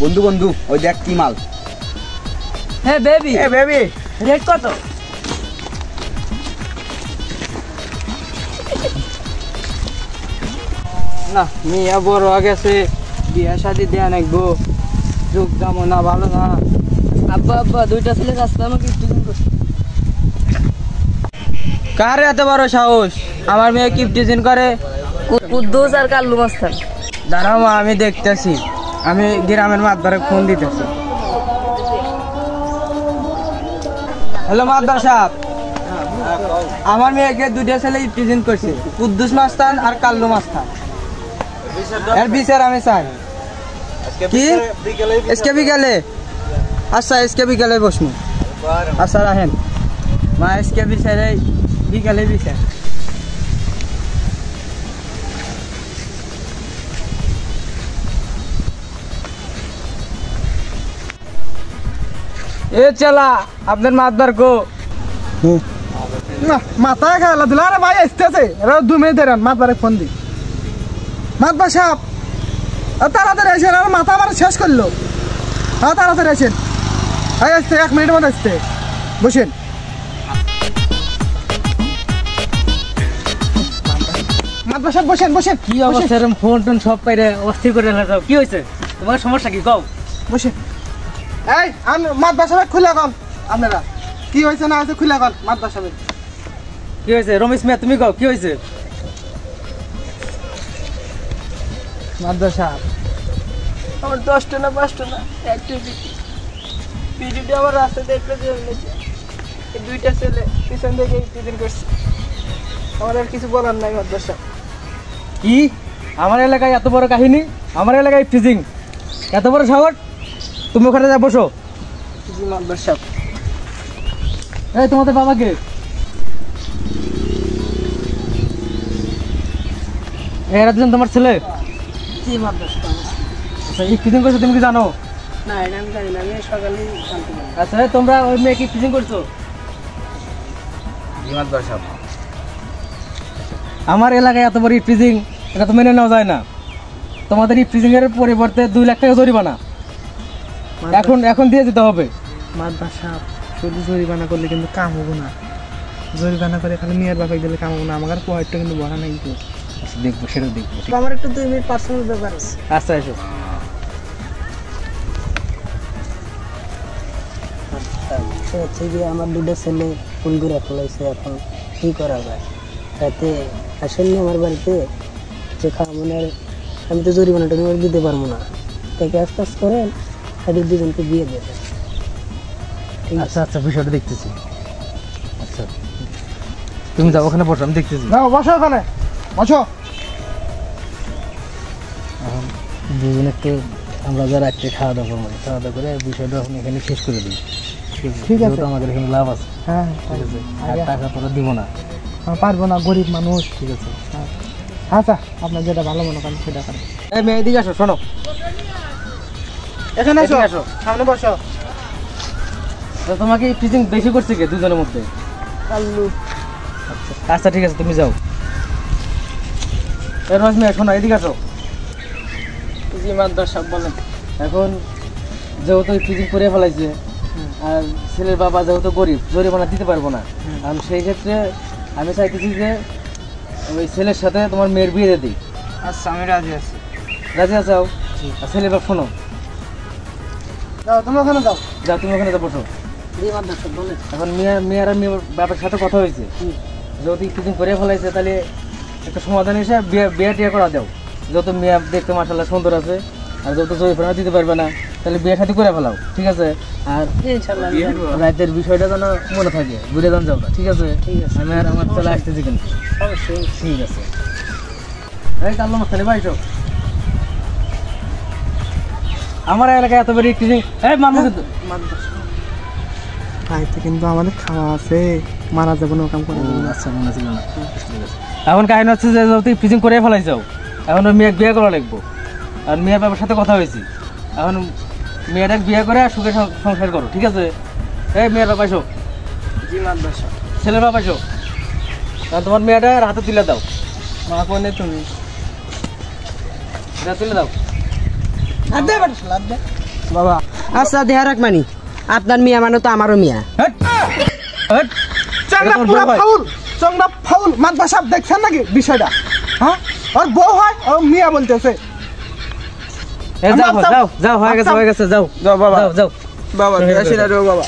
বন্ধু বন্ধু ওই দেখ কি মাল। হ্যাঁ বেবি, বেবি রেট কত? না মিয়া বড় গেছে, বিয়া শাদি দেয়া নাকবো, যুগ যেমন না ভালো না। আব্বা আব্বা দুইটা ছেলে রাস্তা আমাকে টিফিন করছে। কার এত বড় সাহস আমার মেয়ে কি টিফিন করে? কুদ্দুস আর কাল্লু মাস্তান। দাঁড়াও মা, আমি দেখতেছি, আমি গ্রামের মাতবারে ফোন দিতেছি। হ্যালো মাতবার সাহেব, আমার মেয়েকে দুইটা ছেলে টিফিন করছে, কুদ্দুস মাস্তান আর কাল্লু মাস্তান। এর বিচার আমি চাই। কি আজকে বিকালে? আচ্ছা আজকে বিকালে বসবো। আচ্ছা রাখেন মা, আজকে বিচারে বিকালে বিচার। এ চালা আপনার মাতবার কো? না মাথায় খেলা দিল। আরে ভাই আসতেছে, 2 মিনিট দেন, মাতবারে ফোন দি। মাতবার সাহেব তাড়াতাড়ি আসেন, আমার মাথা আমার শেষ করলো। হ্যাঁ তাড়াতাড়ি আসেন, আসতে 1 মিনিটের মধ্যে আসতে। বসেন। মাতবার সাহেব বসেন বসেন। কি অবস্থা? এরকম ফোন টোন সব পাইরে অস্থির করে রাখো। কি হয়েছে তোমার? সমস্যা কি কও? বসেন। এই মাতবার সাহেব খুলে কন, আপনারা কি হয়েছে না হয়েছে খুলে কন। মাতবার সাহেব কি হয়েছে? রমেশ মিয়া তুমি কও কি হয়েছে? মাতবার সাহেব আমার 10টা না 5টা না একটা পিডিটা আমার রাস্তাতে একটা জন্মেছে, এই দুইটা ছেলে পিছন থেকে টিফিন করছে। আমার আর কিছু বলার নাই মাতবার সাহেব। কি আমার এলাকায় এত বড় কাহিনী? আমার এলাকায় টিজিং এত বড় সাহস? তুমি ওখানে যা বসো। জি মাতবার সাহেব। এই তোমাদের বাবাকে এরা দুজন তোমার ছেলে? জি মাতবার সাহেব। আচ্ছা এই টিজিং করছো তুমি কি জানো? না এটা আমি জানি না, আমি সকালেই জানতে পারলাম। আচ্ছা তোমরা ওই মেয়ে কি টিজিং করছো? জি মাতবার সাহেব। আমার এলাকায় এত বড় টিজিং, এটা তো মেনে নেওয়া যায় না। তোমাদের এই টিজিং এর পরিবর্তে 2 লাখ টাকা জরিমানা এখন দিয়ে দিতে হবে। মাতবার সাহেব শুধু জরিমানা করলে কিন্তু কাম হবো না। জরিমানা করে খালি মেয়ের বাপে গেলে কাম হবো না। আমার পয়েন্টটা কিন্তু বড় নাই। দেখবো, সেটা দেখবো। আমার একটু 2 মিনিট পার্সোনাল ব্যাপার আছে। আচ্ছা এসো। হচ্ছে যে আমার 2টা ছেলে ফুল করে ফেলাইছে, এখন কি করা যায়? তাতে আসেননি আমার বাড়িতে যে খাওয়ানোর, আমি তো জরিমানাটা দিতে পারবো না। তাকে আস্তে আস্তে করেন, তাদের 2জনকে বিয়ে দেবেন। আচ্ছা আচ্ছা বিষয়টা দেখতেছি। আচ্ছা তুমি যাও ওখানে বসো, আমি দেখতেছি। না বসো ওখানে বসো। এখন 2জন একটু আমরা যা রাত্রে খাওয়া দাওয়া করবো, খাওয়া দাওয়া করে বিষয়টা এখন এখানে শেষ করে দিই। ঠিক আছে, আমাদের এখানে লাভ আছে। হ্যাঁ ঠিক আছে, আর টাকা তোরা দিব না। পারবো না, গরিব মানুষ। ঠিক আছে আচ্ছা আপনার যেটা ভালো মনে করেন সেটা করেন। এই মেয়ে এদিকে আসো, শোনো এখানে এদিকে আসো, আসো। সামনে বসো। তো তোমাকে টিচিং বেশি করছে কি 2জনের মধ্যে? কাল্লু। আচ্ছা ঠিক আছে তুমি যাও। এই রোজ মেয়ে শোনো এদিকে আসো। জি মাতবার সাহেব বলেন। এখন যেহেতু টিচিং করে ফেলাইছে আর ছেলের বাবা যেহেতু গরিব, জরিমানা দিতে পারবো না। কারণ সেই ক্ষেত্রে আমি চাইতেছি যে ওই ছেলের সাথে তোমার মেয়ের বিয়ে দিয়ে দিই। আচ্ছা আমি রাজি আছি। রাজি আছো? আর ছেলের বাপ শোনো, যাও তুমি ওখানে যাও। যাও তুমি ওখানে বসো। জি মাতবার সাহেব বলেন। এখন মেয়ের আর মেয়ের বাপের সাথে কথা হয়েছে, যেহেতু টিচিং করে ফেলাইছে তাহলে একটা সমাধান এসে বিয়ে টিয়ে করা দাও। যেহেতু মেয়ে দেখতে মাশাআল্লাহ সুন্দর আছে, আর যেহেতু জরিমানা দিতে পারবে না তাহলে বিয়ে সাথে করে ফেলাও। ঠিক আছে? আর ইনশাআল্লাহ রাতের বিষয়টা যেন মনে থাকে, ঘুরে যান যাও না। ঠিক আছে? আমি আর আমার চলে আসতেছি কিন্তু। অবশ্যই। ঠিক আছে। এই কাল্লু মাস্তানি ভাই এসো। আমার এলাকায় এত বড় টিচিং এই মানবো কিন্তু খাইতে কিন্তু আমাদের খাওয়া আছে, মারা যাবো না কাম করে। আচ্ছা মনে ছিল না। এখন কাহিনী হচ্ছে যে যেহেতু টিচিং করে ফেলাই যাও, এখন ওই মেয়ে বিয়ে করা লাগবো। আর মেয়ের বাবার সাথে কথা হয়েছি, এখন মেয়েটাকে বিয়ে করে সুখে সংসার করো। ঠিক আছে? এই মেয়ের বাবা এসো। জি মাতবার সাহেব। ছেলের বাবা এসো। কারণ তোমার মেয়েটা হাতে তুলে দাও। মা কোনে তুমি? তুলে দাও। লাদ দে বাড়ি লাদ দে। বাবা আচ্ছা দেহা রাখ মানি আপনার মিয়া মানে তো আমারও মিয়া চাংড়া পুরা ফাউল চাংড়া ফাউল মাদবা সাহেব দেখছেন নাকি বিষয়টা হ্যাঁ আর বউ হয় ও মিয়া বলতেছে যাও যাও যাও হয়ে গেছে যাও যাও বাবা যাও যাও বাবা আসি না রে বাবা